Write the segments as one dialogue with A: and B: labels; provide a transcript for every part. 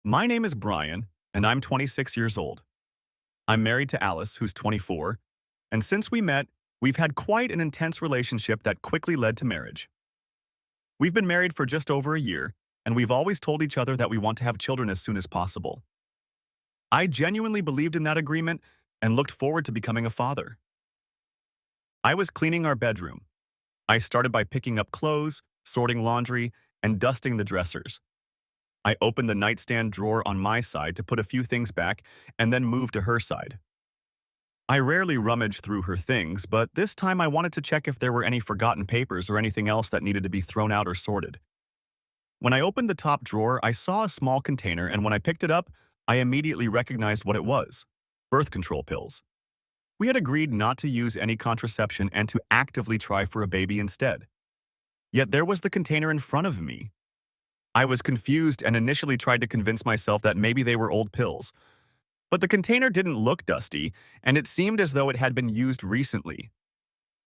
A: My name is Brian, and I'm 26 years old. I'm married to Alice, who's 24, and since we met, we've had quite an intense relationship that quickly led to marriage. We've been married for just over a year, and we've always told each other that we want to have children as soon as possible. I genuinely believed in that agreement and looked forward to becoming a father. I was cleaning our bedroom. I started by picking up clothes, sorting laundry, and dusting the dressers. I opened the nightstand drawer on my side to put a few things back and then moved to her side. I rarely rummage through her things, but this time I wanted to check if there were any forgotten papers or anything else that needed to be thrown out or sorted. When I opened the top drawer, I saw a small container, and when I picked it up, I immediately recognized what it was: birth control pills. We had agreed not to use any contraception and to actively try for a baby instead. Yet there was the container in front of me. I was confused and initially tried to convince myself that maybe they were old pills. But the container didn't look dusty, and it seemed as though it had been used recently.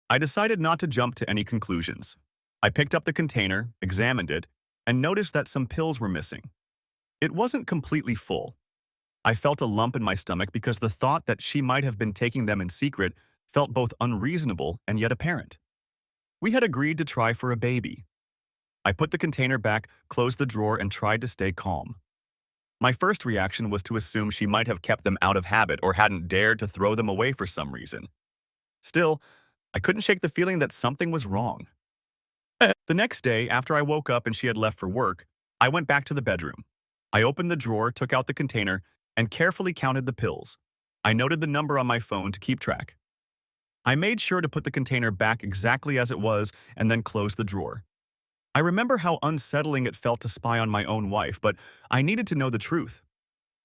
A: I decided not to jump to any conclusions. I picked up the container, examined it, and noticed that some pills were missing. It wasn't completely full. I felt a lump in my stomach because the thought that she might have been taking them in secret felt both unreasonable and yet apparent. We had agreed to try for a baby. I put the container back, closed the drawer, and tried to stay calm. My first reaction was to assume she might have kept them out of habit or hadn't dared to throw them away for some reason. Still, I couldn't shake the feeling that something was wrong. The next day, after I woke up and she had left for work, I went back to the bedroom. I opened the drawer, took out the container, and carefully counted the pills. I noted the number on my phone to keep track. I made sure to put the container back exactly as it was and then closed the drawer. I remember how unsettling it felt to spy on my own wife, but I needed to know the truth.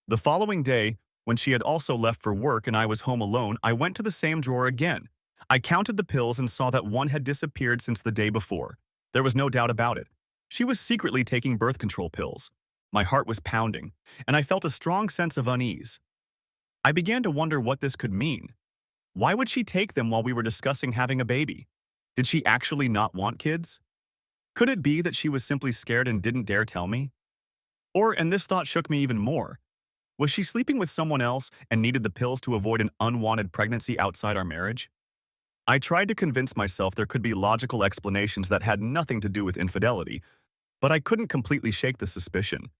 A: The following day, when she had also left for work and I was home alone, I went to the same drawer again. I counted the pills and saw that one had disappeared since the day before. There was no doubt about it. She was secretly taking birth control pills. My heart was pounding, and I felt a strong sense of unease. I began to wonder what this could mean. Why would she take them while we were discussing having a baby? Did she actually not want kids? Could it be that she was simply scared and didn't dare tell me? Or, and this thought shook me even more, was she sleeping with someone else and needed the pills to avoid an unwanted pregnancy outside our marriage? I tried to convince myself there could be logical explanations that had nothing to do with infidelity, but I couldn't completely shake the suspicion.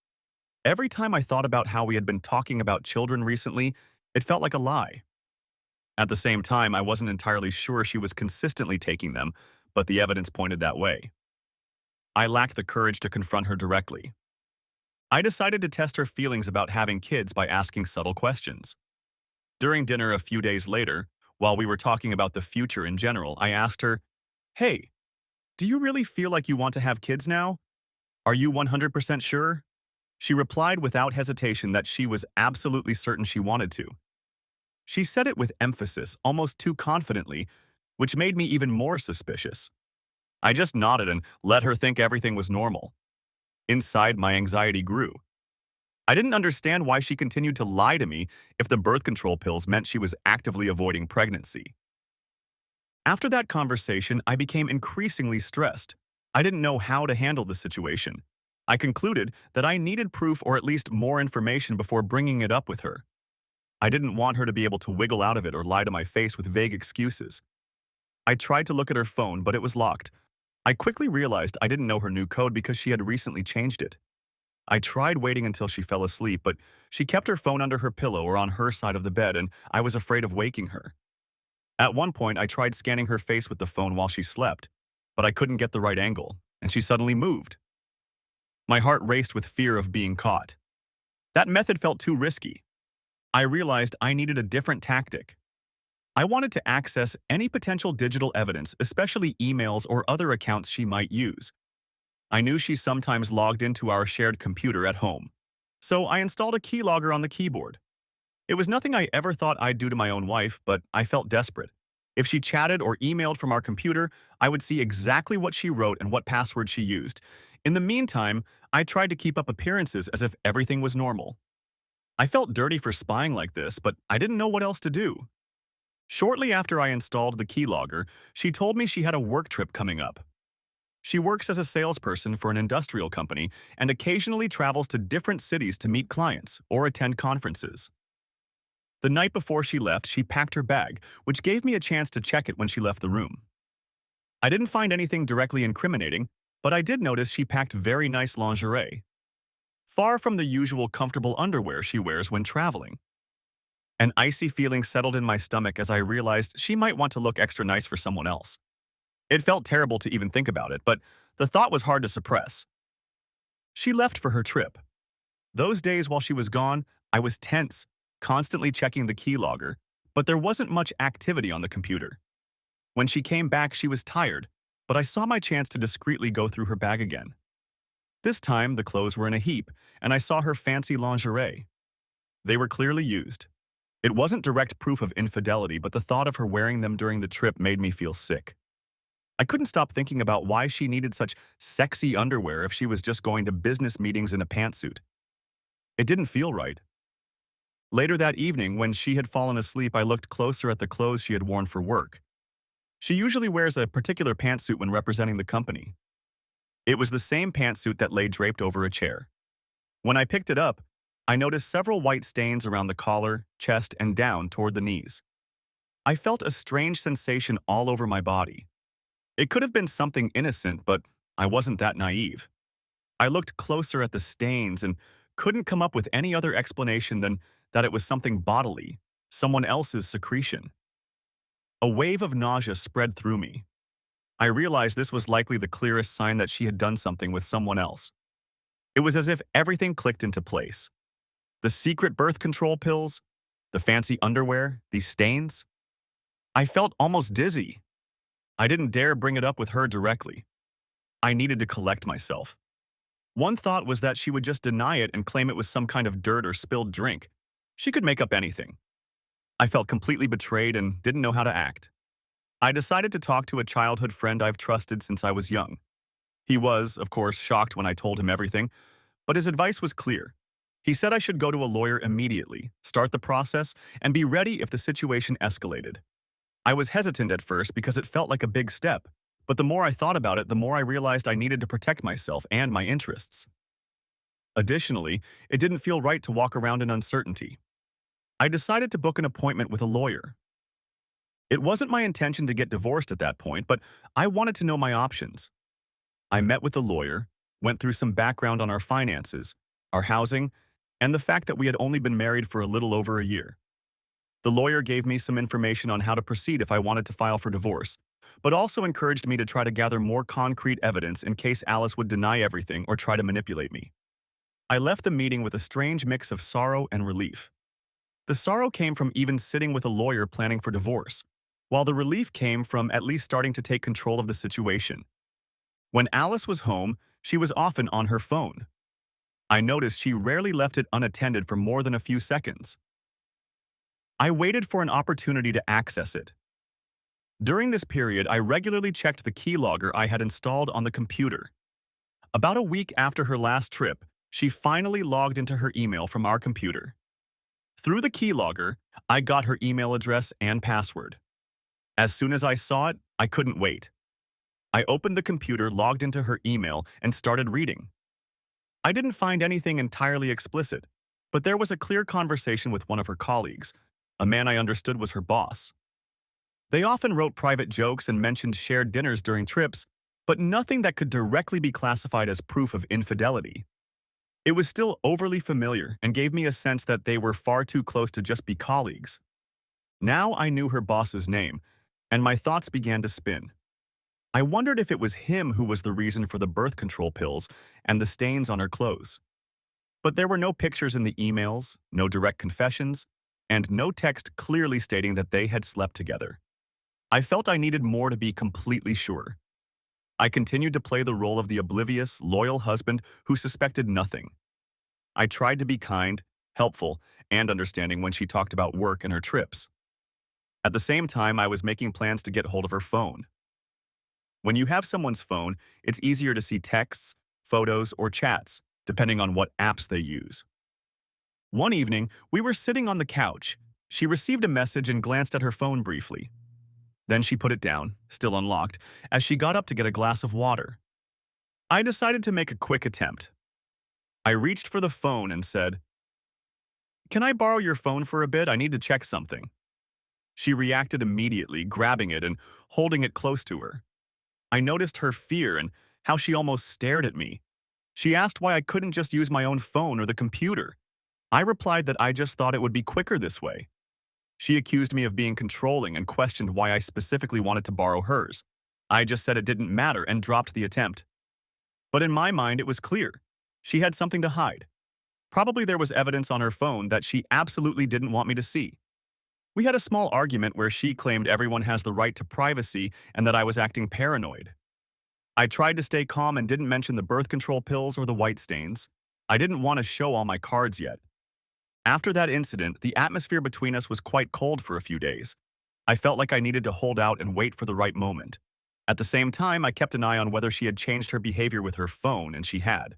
A: Every time I thought about how we had been talking about children recently, it felt like a lie. At the same time, I wasn't entirely sure she was consistently taking them, but the evidence pointed that way. I lacked the courage to confront her directly. I decided to test her feelings about having kids by asking subtle questions. During dinner a few days later, while we were talking about the future in general, I asked her, "Hey, do you really feel like you want to have kids now? Are you 100% sure?" She replied without hesitation that she was absolutely certain she wanted to. She said it with emphasis, almost too confidently, which made me even more suspicious. I just nodded and let her think everything was normal. Inside, my anxiety grew. I didn't understand why she continued to lie to me if the birth control pills meant she was actively avoiding pregnancy. After that conversation, I became increasingly stressed. I didn't know how to handle the situation. I concluded that I needed proof or at least more information before bringing it up with her. I didn't want her to be able to wiggle out of it or lie to my face with vague excuses. I tried to look at her phone, but it was locked. I quickly realized I didn't know her new code because she had recently changed it. I tried waiting until she fell asleep, but she kept her phone under her pillow or on her side of the bed, and I was afraid of waking her. At one point, I tried scanning her face with the phone while she slept, but I couldn't get the right angle, and she suddenly moved. My heart raced with fear of being caught. That method felt too risky. I realized I needed a different tactic. I wanted to access any potential digital evidence, especially emails or other accounts she might use. I knew she sometimes logged into our shared computer at home, so I installed a keylogger on the keyboard. It was nothing I ever thought I'd do to my own wife, but I felt desperate. If she chatted or emailed from our computer, I would see exactly what she wrote and what password she used. In the meantime, I tried to keep up appearances as if everything was normal. I felt dirty for spying like this, but I didn't know what else to do. Shortly after I installed the keylogger, she told me she had a work trip coming up. She works as a salesperson for an industrial company and occasionally travels to different cities to meet clients or attend conferences. The night before she left, she packed her bag, which gave me a chance to check it when she left the room. I didn't find anything directly incriminating, but I did notice she packed very nice lingerie, far from the usual comfortable underwear she wears when traveling. An icy feeling settled in my stomach as I realized she might want to look extra nice for someone else. It felt terrible to even think about it, but the thought was hard to suppress. She left for her trip. Those days while she was gone, I was tense, constantly checking the keylogger, but there wasn't much activity on the computer. When she came back, she was tired, but I saw my chance to discreetly go through her bag again. This time, the clothes were in a heap, and I saw her fancy lingerie. They were clearly used. It wasn't direct proof of infidelity, but the thought of her wearing them during the trip made me feel sick. I couldn't stop thinking about why she needed such sexy underwear if she was just going to business meetings in a pantsuit. It didn't feel right. Later that evening, when she had fallen asleep, I looked closer at the clothes she had worn for work. She usually wears a particular pantsuit when representing the company. It was the same pantsuit that lay draped over a chair. When I picked it up, I noticed several white stains around the collar, chest, and down toward the knees. I felt a strange sensation all over my body. It could have been something innocent, but I wasn't that naive. I looked closer at the stains and couldn't come up with any other explanation than that it was something bodily, someone else's secretion. A wave of nausea spread through me. I realized this was likely the clearest sign that she had done something with someone else. It was as if everything clicked into place. The secret birth control pills, the fancy underwear, these stains. I felt almost dizzy. I didn't dare bring it up with her directly. I needed to collect myself. One thought was that she would just deny it and claim it was some kind of dirt or spilled drink. She could make up anything. I felt completely betrayed and didn't know how to act. I decided to talk to a childhood friend I've trusted since I was young. He was, of course, shocked when I told him everything, but his advice was clear. He said I should go to a lawyer immediately, start the process, and be ready if the situation escalated. I was hesitant at first because it felt like a big step, but the more I thought about it, the more I realized I needed to protect myself and my interests. Additionally, it didn't feel right to walk around in uncertainty. I decided to book an appointment with a lawyer. It wasn't my intention to get divorced at that point, but I wanted to know my options. I met with the lawyer, went through some background on our finances, our housing, and the fact that we had only been married for a little over a year. The lawyer gave me some information on how to proceed if I wanted to file for divorce, but also encouraged me to try to gather more concrete evidence in case Alice would deny everything or try to manipulate me. I left the meeting with a strange mix of sorrow and relief. The sorrow came from even sitting with a lawyer planning for divorce, while the relief came from at least starting to take control of the situation. When Alice was home, she was often on her phone. I noticed she rarely left it unattended for more than a few seconds. I waited for an opportunity to access it. During this period, I regularly checked the keylogger I had installed on the computer. About a week after her last trip, she finally logged into her email from our computer. Through the keylogger, I got her email address and password. As soon as I saw it, I couldn't wait. I opened the computer, logged into her email, and started reading. I didn't find anything entirely explicit, but there was a clear conversation with one of her colleagues, a man I understood was her boss. They often wrote private jokes and mentioned shared dinners during trips, but nothing that could directly be classified as proof of infidelity. It was still overly familiar and gave me a sense that they were far too close to just be colleagues. Now I knew her boss's name, and my thoughts began to spin. I wondered if it was him who was the reason for the birth control pills and the stains on her clothes. But there were no pictures in the emails, no direct confessions, and no text clearly stating that they had slept together. I felt I needed more to be completely sure. I continued to play the role of the oblivious, loyal husband who suspected nothing. I tried to be kind, helpful, and understanding when she talked about work and her trips. At the same time, I was making plans to get hold of her phone. When you have someone's phone, it's easier to see texts, photos, or chats, depending on what apps they use. One evening, we were sitting on the couch. She received a message and glanced at her phone briefly. Then she put it down, still unlocked, as she got up to get a glass of water. I decided to make a quick attempt. I reached for the phone and said, "Can I borrow your phone for a bit? I need to check something." She reacted immediately, grabbing it and holding it close to her. I noticed her fear and how she almost stared at me. She asked why I couldn't just use my own phone or the computer. I replied that I just thought it would be quicker this way. She accused me of being controlling and questioned why I specifically wanted to borrow hers. I just said it didn't matter and dropped the attempt. But in my mind, it was clear. She had something to hide. Probably there was evidence on her phone that she absolutely didn't want me to see. We had a small argument where she claimed everyone has the right to privacy and that I was acting paranoid. I tried to stay calm and didn't mention the birth control pills or the white stains. I didn't want to show all my cards yet. After that incident, the atmosphere between us was quite cold for a few days. I felt like I needed to hold out and wait for the right moment. At the same time, I kept an eye on whether she had changed her behavior with her phone, and she had.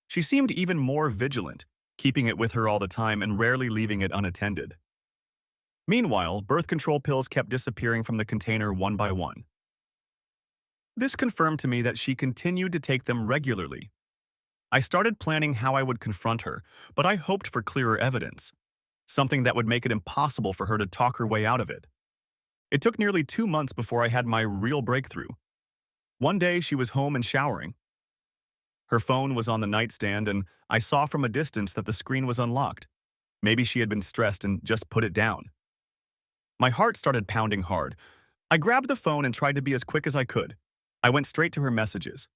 A: She seemed even more vigilant, keeping it with her all the time and rarely leaving it unattended. Meanwhile, birth control pills kept disappearing from the container one by one. This confirmed to me that she continued to take them regularly. I started planning how I would confront her, but I hoped for clearer evidence, something that would make it impossible for her to talk her way out of it. It took nearly 2 months before I had my real breakthrough. One day, she was home and showering. Her phone was on the nightstand, and I saw from a distance that the screen was unlocked. Maybe she had been stressed and just put it down. My heart started pounding hard. I grabbed the phone and tried to be as quick as I could. I went straight to her messages.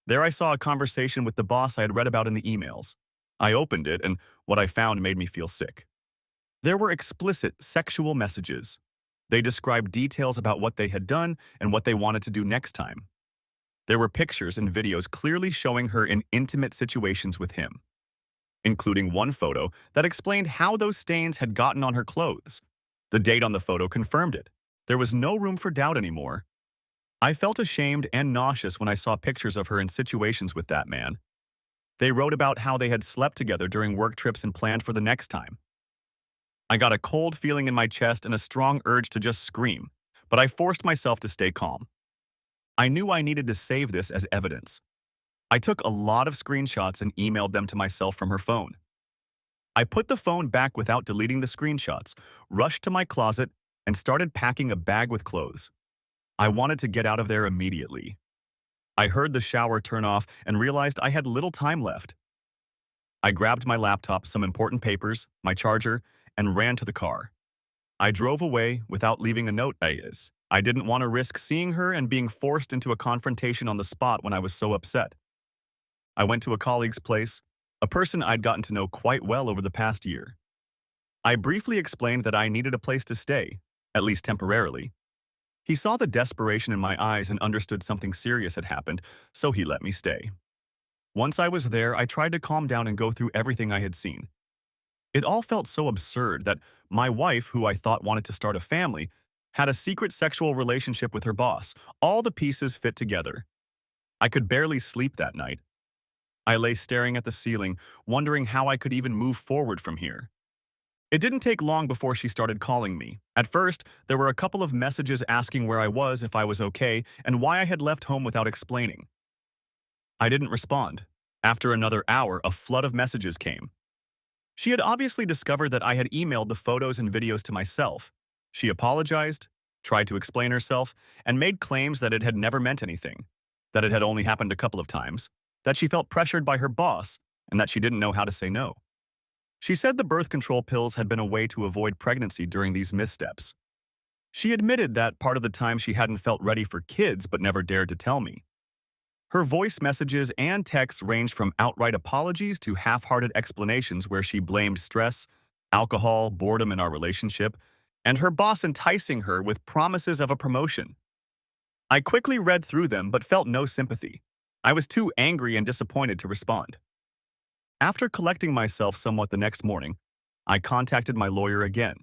A: There I saw a conversation with the boss I had read about in the emails. I opened it, and what I found made me feel sick. There were explicit sexual messages. They described details about what they had done and what they wanted to do next time. There were pictures and videos clearly showing her in intimate situations with him, including one photo that explained how those stains had gotten on her clothes. The date on the photo confirmed it. There was no room for doubt anymore. I felt ashamed and nauseous when I saw pictures of her in situations with that man. They wrote about how they had slept together during work trips and planned for the next time. I got a cold feeling in my chest and a strong urge to just scream, but I forced myself to stay calm. I knew I needed to save this as evidence. I took a lot of screenshots and emailed them to myself from her phone. I put the phone back without deleting the screenshots, rushed to my closet, and started packing a bag with clothes. I wanted to get out of there immediately. I heard the shower turn off and realized I had little time left. I grabbed my laptop, some important papers, my charger, and ran to the car. I drove away without leaving a note. I didn't want to risk seeing her and being forced into a confrontation on the spot when I was so upset. I went to a colleague's place, a person I'd gotten to know quite well over the past year. I briefly explained that I needed a place to stay, at least temporarily. He saw the desperation in my eyes and understood something serious had happened, so he let me stay. Once I was there, I tried to calm down and go through everything I had seen. It all felt so absurd that my wife, who I thought wanted to start a family, had a secret sexual relationship with her boss. All the pieces fit together. I could barely sleep that night. I lay staring at the ceiling, wondering how I could even move forward from here. It didn't take long before she started calling me. At first, there were a couple of messages asking where I was, if I was okay, and why I had left home without explaining. I didn't respond. After another hour, a flood of messages came. She had obviously discovered that I had emailed the photos and videos to myself. She apologized, tried to explain herself, and made claims that it had never meant anything, that it had only happened a couple of times, that she felt pressured by her boss, and that she didn't know how to say no. She said the birth control pills had been a way to avoid pregnancy during these missteps. She admitted that part of the time she hadn't felt ready for kids but never dared to tell me. Her voice messages and texts ranged from outright apologies to half-hearted explanations where she blamed stress, alcohol, boredom in our relationship, and her boss enticing her with promises of a promotion. I quickly read through them but felt no sympathy. I was too angry and disappointed to respond. After collecting myself somewhat the next morning, I contacted my lawyer again.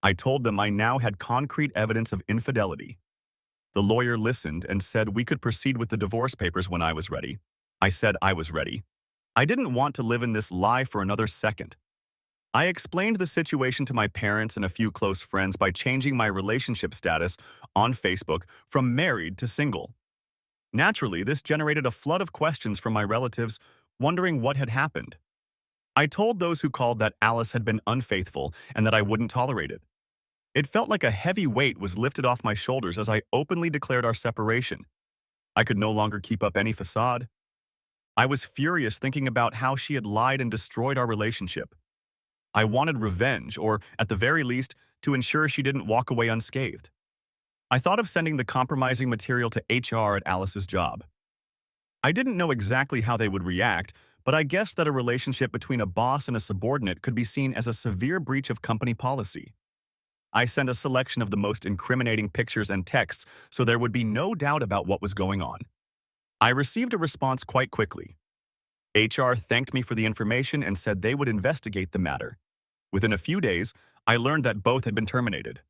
A: I told them I now had concrete evidence of infidelity. The lawyer listened and said we could proceed with the divorce papers when I was ready. I said I was ready. I didn't want to live in this lie for another second. I explained the situation to my parents and a few close friends by changing my relationship status on Facebook from married to single. Naturally, this generated a flood of questions from my relatives, wondering what had happened. I told those who called that Alice had been unfaithful and that I wouldn't tolerate it. It felt like a heavy weight was lifted off my shoulders as I openly declared our separation. I could no longer keep up any facade. I was furious thinking about how she had lied and destroyed our relationship. I wanted revenge, or at the very least, to ensure she didn't walk away unscathed. I thought of sending the compromising material to HR at Alice's job. I didn't know exactly how they would react, but I guessed that a relationship between a boss and a subordinate could be seen as a severe breach of company policy. I sent a selection of the most incriminating pictures and texts so there would be no doubt about what was going on. I received a response quite quickly. HR thanked me for the information and said they would investigate the matter. Within a few days, I learned that both had been terminated.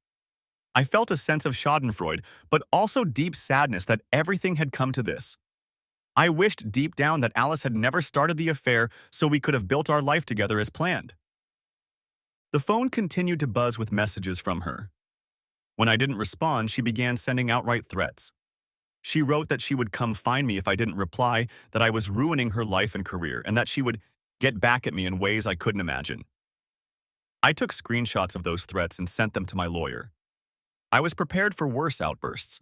A: I felt a sense of schadenfreude, but also deep sadness that everything had come to this. I wished deep down that Alice had never started the affair so we could have built our life together as planned. The phone continued to buzz with messages from her. When I didn't respond, she began sending outright threats. She wrote that she would come find me if I didn't reply, that I was ruining her life and career, and that she would get back at me in ways I couldn't imagine. I took screenshots of those threats and sent them to my lawyer. I was prepared for worse outbursts.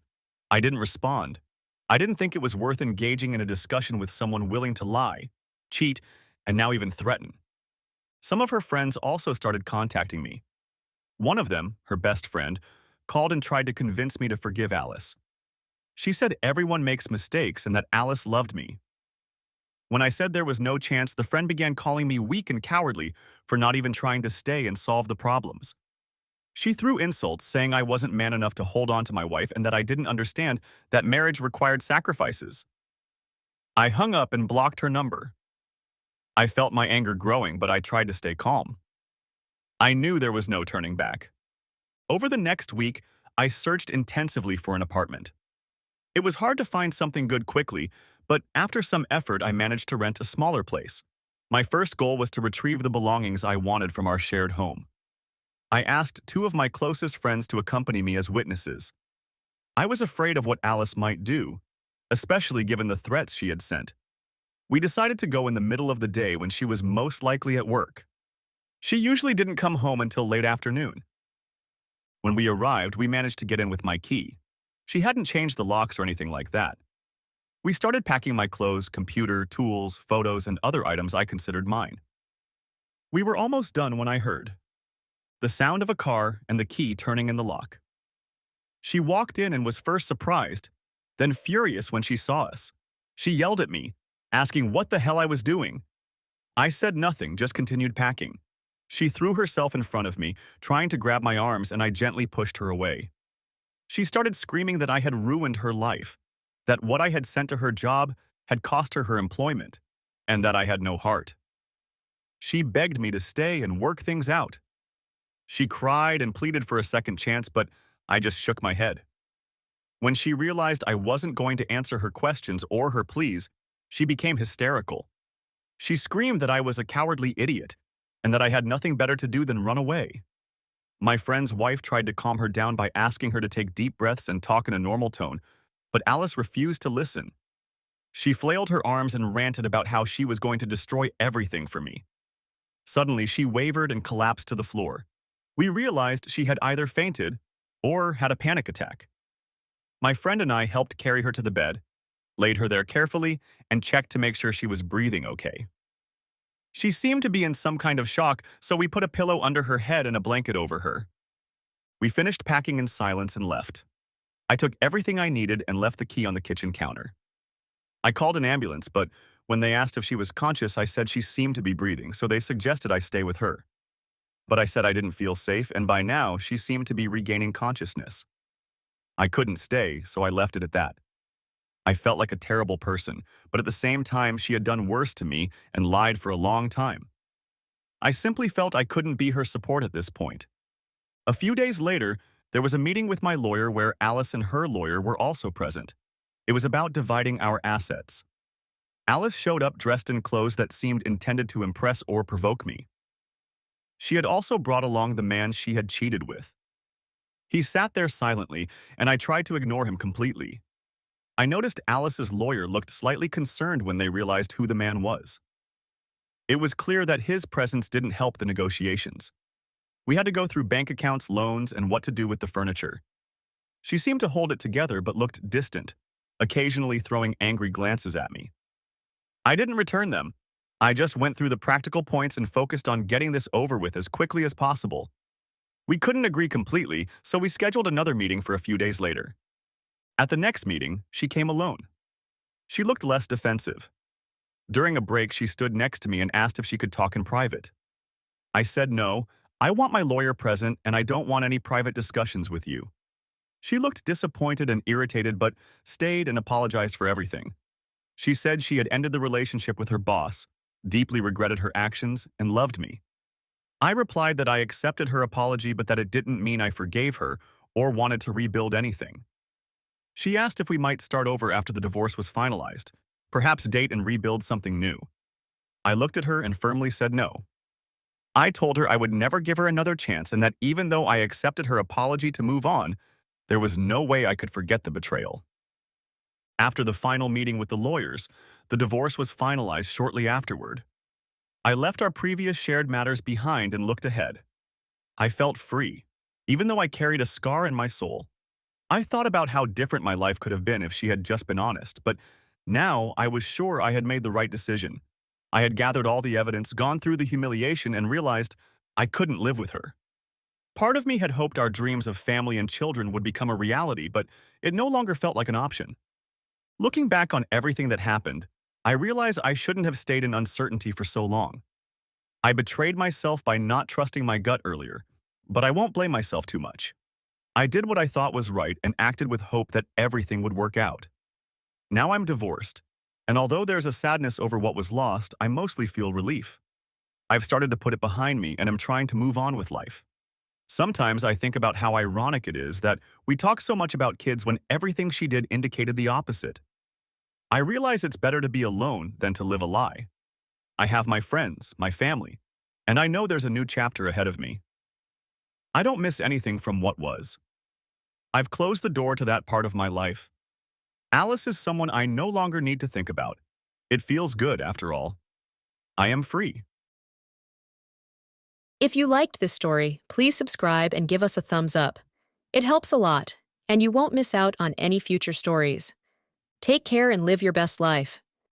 A: I didn't respond. I didn't think it was worth engaging in a discussion with someone willing to lie, cheat, and now even threaten. Some of her friends also started contacting me. One of them, her best friend, called and tried to convince me to forgive Alice. She said everyone makes mistakes and that Alice loved me. When I said there was no chance, the friend began calling me weak and cowardly for not even trying to stay and solve the problems. She threw insults, saying I wasn't man enough to hold on to my wife and that I didn't understand that marriage required sacrifices. I hung up and blocked her number. I felt my anger growing, but I tried to stay calm. I knew there was no turning back. Over the next week, I searched intensively for an apartment. It was hard to find something good quickly, but after some effort, I managed to rent a smaller place. My first goal was to retrieve the belongings I wanted from our shared home. I asked two of my closest friends to accompany me as witnesses. I was afraid of what Alice might do, especially given the threats she had sent. We decided to go in the middle of the day when she was most likely at work. She usually didn't come home until late afternoon. When we arrived, we managed to get in with my key. She hadn't changed the locks or anything like that. We started packing my clothes, computer, tools, photos, and other items I considered mine. We were almost done when I heard the sound of a car and the key turning in the lock. She walked in and was first surprised, then furious when she saw us. She yelled at me, asking what the hell I was doing. I said nothing, just continued packing. She threw herself in front of me, trying to grab my arms, and I gently pushed her away. She started screaming that I had ruined her life, that what I had sent to her job had cost her her employment, and that I had no heart. She begged me to stay and work things out. She cried and pleaded for a second chance, but I just shook my head. When she realized I wasn't going to answer her questions or her pleas, she became hysterical. She screamed that I was a cowardly idiot and that I had nothing better to do than run away. My friend's wife tried to calm her down by asking her to take deep breaths and talk in a normal tone, but Alice refused to listen. She flailed her arms and ranted about how she was going to destroy everything for me. Suddenly, she wavered and collapsed to the floor. We realized she had either fainted or had a panic attack. My friend and I helped carry her to the bed, laid her there carefully, and checked to make sure she was breathing okay. She seemed to be in some kind of shock, so we put a pillow under her head and a blanket over her. We finished packing in silence and left. I took everything I needed and left the key on the kitchen counter. I called an ambulance, but when they asked if she was conscious, I said she seemed to be breathing, so they suggested I stay with her. But I said I didn't feel safe, and by now, she seemed to be regaining consciousness. I couldn't stay, so I left it at that. I felt like a terrible person, but at the same time, she had done worse to me and lied for a long time. I simply felt I couldn't be her support at this point. A few days later, there was a meeting with my lawyer where Alice and her lawyer were also present. It was about dividing our assets. Alice showed up dressed in clothes that seemed intended to impress or provoke me. She had also brought along the man she had cheated with. He sat there silently, and I tried to ignore him completely. I noticed Alice's lawyer looked slightly concerned when they realized who the man was. It was clear that his presence didn't help the negotiations. We had to go through bank accounts, loans, and what to do with the furniture. She seemed to hold it together but looked distant, occasionally throwing angry glances at me. I didn't return them. I just went through the practical points and focused on getting this over with as quickly as possible. We couldn't agree completely, so we scheduled another meeting for a few days later. At the next meeting, she came alone. She looked less defensive. During a break, she stood next to me and asked if she could talk in private. I said no, I want my lawyer present and I don't want any private discussions with you. She looked disappointed and irritated but stayed and apologized for everything. She said she had ended the relationship with her boss, deeply regretted her actions, and loved me. I replied that I accepted her apology but that it didn't mean I forgave her or wanted to rebuild anything. She asked if we might start over after the divorce was finalized, perhaps date and rebuild something new. I looked at her and firmly said no. I told her I would never give her another chance and that even though I accepted her apology to move on, there was no way I could forget the betrayal. After the final meeting with the lawyers, the divorce was finalized shortly afterward. I left our previous shared matters behind and looked ahead. I felt free, even though I carried a scar in my soul. I thought about how different my life could have been if she had just been honest, but now I was sure I had made the right decision. I had gathered all the evidence, gone through the humiliation, and realized I couldn't live with her. Part of me had hoped our dreams of family and children would become a reality, but it no longer felt like an option. Looking back on everything that happened, I realize I shouldn't have stayed in uncertainty for so long. I betrayed myself by not trusting my gut earlier, but I won't blame myself too much. I did what I thought was right and acted with hope that everything would work out. Now I'm divorced, and although there's a sadness over what was lost, I mostly feel relief. I've started to put it behind me and am trying to move on with life. Sometimes I think about how ironic it is that we talk so much about kids when everything she did indicated the opposite. I realize it's better to be alone than to live a lie. I have my friends, my family, and I know there's a new chapter ahead of me. I don't miss anything from what was. I've closed the door to that part of my life. Alice is someone I no longer need to think about. It feels good, after all. I am free.
B: If you liked this story, please subscribe and give us a thumbs up. It helps a lot, and you won't miss out on any future stories. Take care and live your best life.